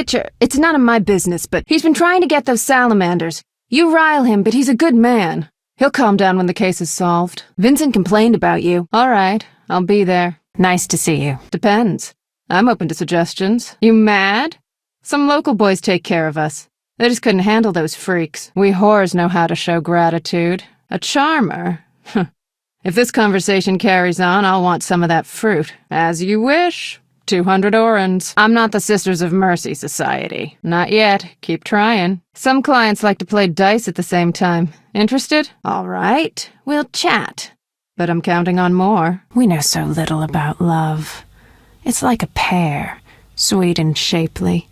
Witcher, it's none of my business, but he's been trying to get those salamanders. You rile him, but he's a good man. He'll calm down when the case is solved. Vincent complained about you. All right, I'll be there. Nice to see you. Depends. I'm open to suggestions. You mad? Some local boys take care of us. They just couldn't handle those freaks. We whores know how to show gratitude. A charmer? If this conversation carries on, I'll want some of that fruit. As you wish. 200 orens. I'm not the Sisters of Mercy Society. Not yet. Keep trying. Some clients like to play dice at the same time. Interested? All right. We'll chat. But I'm counting on more. We know so little about love. It's like a pear, sweet and shapely.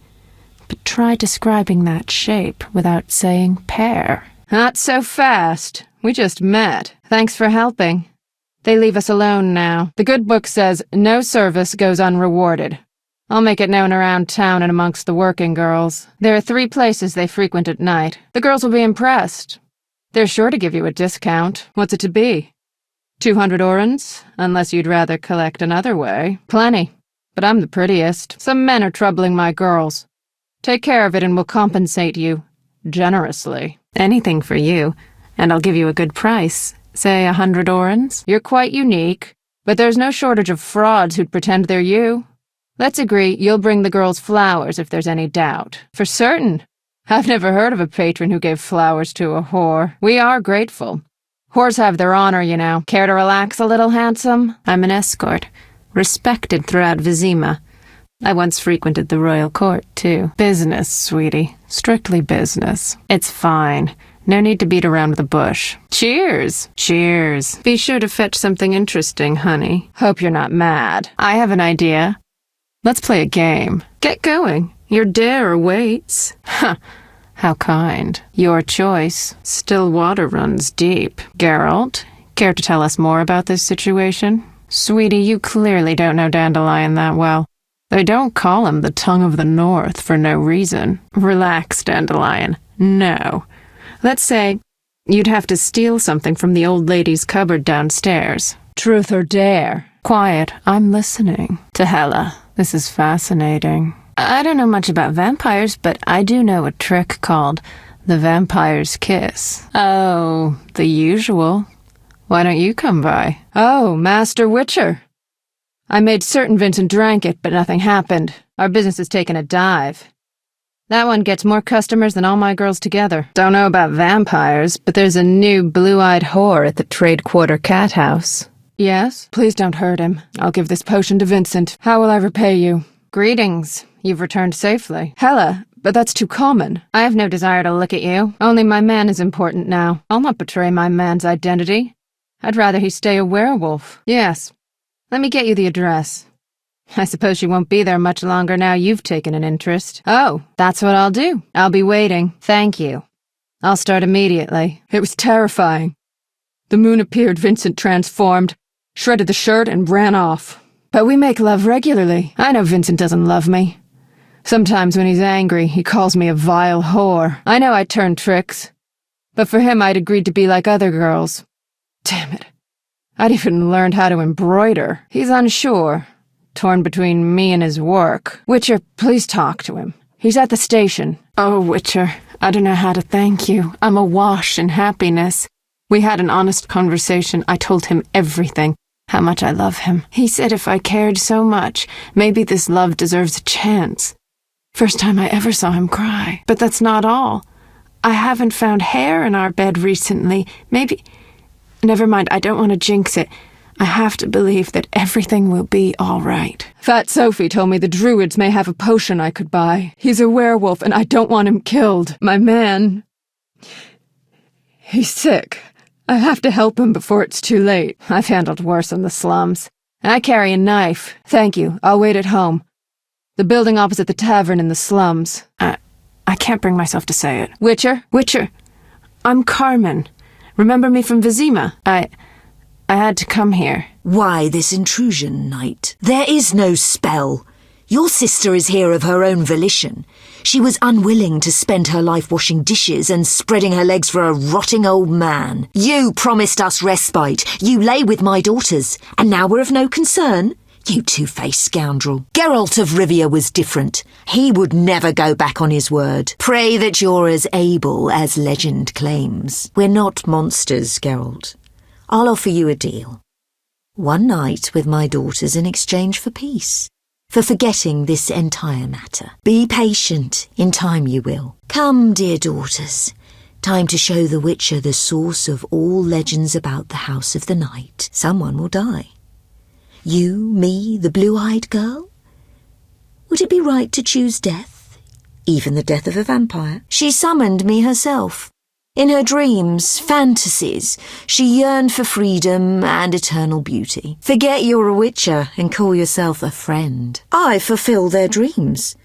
But try describing that shape without saying pear. Not so fast. We just met. Thanks for helping. They leave us alone now. The good book says no service goes unrewarded. I'll make it known around town and amongst the working girls. There are 3 places they frequent at night. The girls will be impressed. They're sure to give you a discount. What's it to be? 200 orens? Unless you'd rather collect another way. Plenty. But I'm the prettiest. Some men are troubling my girls. Take care of it and we'll compensate you. Generously. Anything for you. And I'll give you a good price. Say 100 orens? You're quite unique, but there's no shortage of frauds who'd pretend they're you. Let's agree you'll bring the girls flowers if there's any doubt. For certain. I've never heard of a patron who gave flowers to a whore. We are grateful. Whores have their honor, you know. Care to relax a little, handsome? I'm an escort. Respected throughout Vizima. I once frequented the royal court, too. Business, sweetie. Strictly business. It's fine. No need to beat around the bush. Cheers! Cheers. Be sure to fetch something interesting, honey. Hope you're not mad. I have an idea. Let's play a game. Get going. Your dare awaits. Huh. How kind. Your choice. Still water runs deep. Geralt, care to tell us more about this situation? Sweetie, you clearly don't know Dandelion that well. They don't call him the tongue of the north for no reason. Relax, Dandelion. No. Let's say you'd have to steal something from the old lady's cupboard downstairs. Truth or dare? Quiet, I'm listening. To Hela, this is fascinating. I don't know much about vampires, but I do know a trick called the vampire's kiss. Oh, the usual. Why don't you come by? Oh, Master Witcher. I made certain Vincent drank it, but nothing happened. Our business has taken a dive. That one gets more customers than all my girls together. Don't know about vampires, but there's a new blue-eyed whore at the Trade Quarter Cat House. Yes? Please don't hurt him. I'll give this potion to Vincent. How will I repay you? Greetings. You've returned safely. Hela, but that's too common. I have no desire to look at you. Only my man is important now. I'll not betray my man's identity. I'd rather he stay a werewolf. Yes. Let me get you the address. I suppose she won't be there much longer now you've taken an interest. Oh, that's what I'll do. I'll be waiting. Thank you. I'll start immediately. It was terrifying. The moon appeared, Vincent transformed, shredded the shirt, and ran off. But we make love regularly. I know Vincent doesn't love me. Sometimes when he's angry, he calls me a vile whore. I know I turn tricks. But for him, I'd agreed to be like other girls. Damn it. I'd even learned how to embroider. He's unsure. Torn between me and his work. Witcher, please talk to him. He's at the station. Oh, Witcher, I don't know how to thank you. I'm awash in happiness. We had an honest conversation. I told him everything, how much I love him. He said if I cared so much, maybe this love deserves a chance. First time I ever saw him cry. But that's not all. I haven't found hair in our bed recently. Maybe... Never mind, I don't want to jinx it. I have to believe that everything will be all right. Fat Sophie told me the druids may have a potion I could buy. He's a werewolf and I don't want him killed. My man... He's sick. I have to help him before it's too late. I've handled worse in the slums. I carry a knife. Thank you. I'll wait at home. The building opposite the tavern in the slums. I can't bring myself to say it. Witcher? Witcher. I'm Carmen. Remember me from Vizima? I had to come here. Why this intrusion, knight? There is no spell. Your sister is here of her own volition. She was unwilling to spend her life washing dishes and spreading her legs for a rotting old man. You promised us respite. You lay with my daughters, and now we're of no concern. You two-faced scoundrel. Geralt of Rivia was different. He would never go back on his word. Pray that you're as able as legend claims. We're not monsters, Geralt. I'll offer you a deal. 1 night with my daughters in exchange for peace. For forgetting this entire matter. Be patient. In time you will. Come, dear daughters. Time to show the Witcher the source of all legends about the House of the Night. Someone will die. You, me, the blue-eyed girl? Would it be right to choose death? Even the death of a vampire? She summoned me herself. In her dreams, fantasies, she yearned for freedom and eternal beauty. Forget you're a witcher and call yourself a friend. I fulfill their dreams,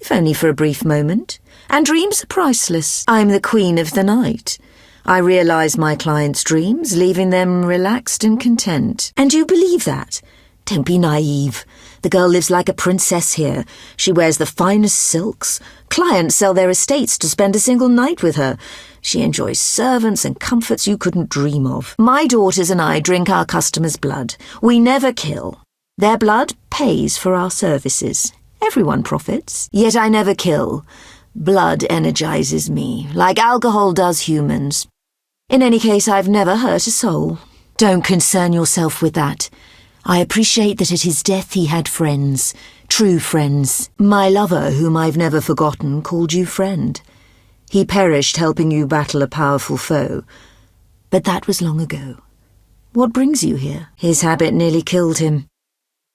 if only for a brief moment. And dreams are priceless. I'm the queen of the night. I realize my clients' dreams, leaving them relaxed and content. And you believe that? Don't be naive. The girl lives like a princess here. She wears the finest silks. Clients sell their estates to spend a single night with her. She enjoys servants and comforts you couldn't dream of. My daughters and I drink our customers' blood. We never kill. Their blood pays for our services. Everyone profits. Yet I never kill. Blood energizes me, like alcohol does humans. In any case, I've never hurt a soul. Don't concern yourself with that. I appreciate that at his death he had friends, true friends. My lover, whom I've never forgotten, called you friend. He perished helping you battle a powerful foe. But that was long ago. What brings you here? His habit nearly killed him.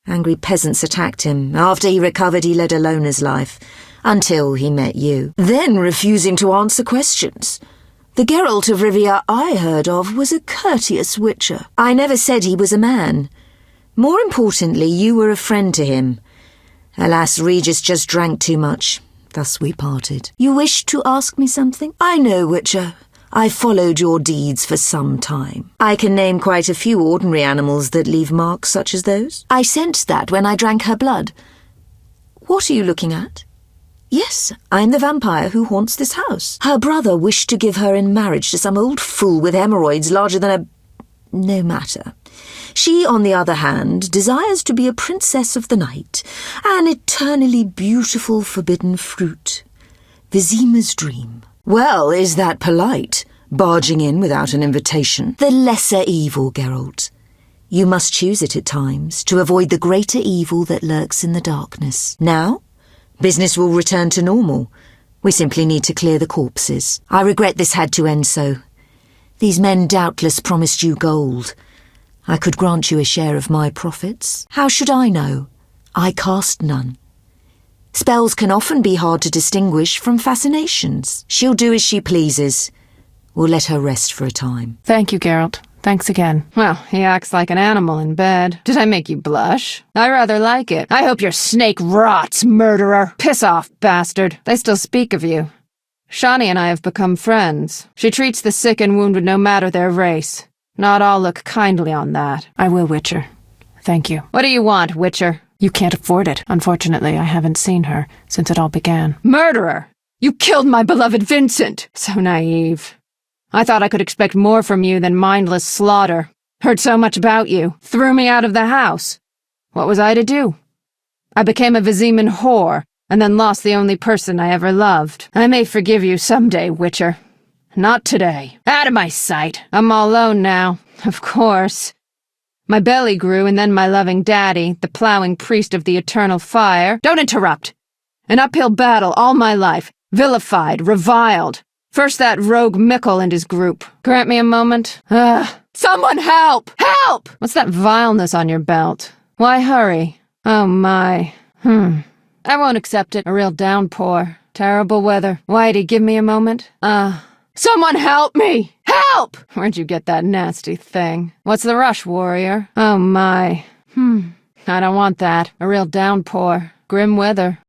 Angry peasants attacked him. After he recovered, he led a loner's life. Until he met you. Then refusing to answer questions. The Geralt of Rivia I heard of was a courteous witcher. I never said he was a man. More importantly, you were a friend to him. Alas, Regis just drank too much. Thus we parted. You wished to ask me something? I know, Witcher. I followed your deeds for some time. I can name quite a few ordinary animals that leave marks such as those. I sensed that when I drank her blood. What are you looking at? Yes, I'm the vampire who haunts this house. Her brother wished to give her in marriage to some old fool with hemorrhoids larger than a... No matter. She, on the other hand, desires to be a princess of the night, an eternally beautiful forbidden fruit. Vizima's dream. Well, is that polite, barging in without an invitation? The lesser evil, Geralt. You must choose it at times, to avoid the greater evil that lurks in the darkness. Now, business will return to normal. We simply need to clear the corpses. I regret this had to end so. These men doubtless promised you gold. I could grant you a share of my profits. How should I know? I cast none. Spells can often be hard to distinguish from fascinations. She'll do as she pleases. We'll let her rest for a time. Thank you, Geralt. Thanks again. Well, he acts like an animal in bed. Did I make you blush? I rather like it. I hope your snake rots, murderer. Piss off, bastard. They still speak of you. Shani and I have become friends. She treats the sick and wounded no matter their race. Not all look kindly on that. I will, Witcher. Thank you. What do you want, Witcher? You can't afford it. Unfortunately, I haven't seen her since it all began. Murderer! You killed my beloved Vincent! So naive. I thought I could expect more from you than mindless slaughter. Heard so much about you. Threw me out of the house. What was I to do? I became a Viziman whore, and then lost the only person I ever loved. I may forgive you someday, Witcher. Not today. Out of my sight. I'm all alone now. Of course. My belly grew, and then my loving daddy, the plowing priest of the eternal fire— Don't interrupt! An uphill battle all my life. Vilified, reviled. First that rogue Mickle and his group. Grant me a moment. Someone help! Help! What's that vileness on your belt? Why hurry? Oh my. I won't accept it. A real downpour. Terrible weather. Whitey, give me a moment. Someone help me! Help! Where'd you get that nasty thing? What's the rush, warrior? Oh my. I don't want that. A real downpour. Grim weather.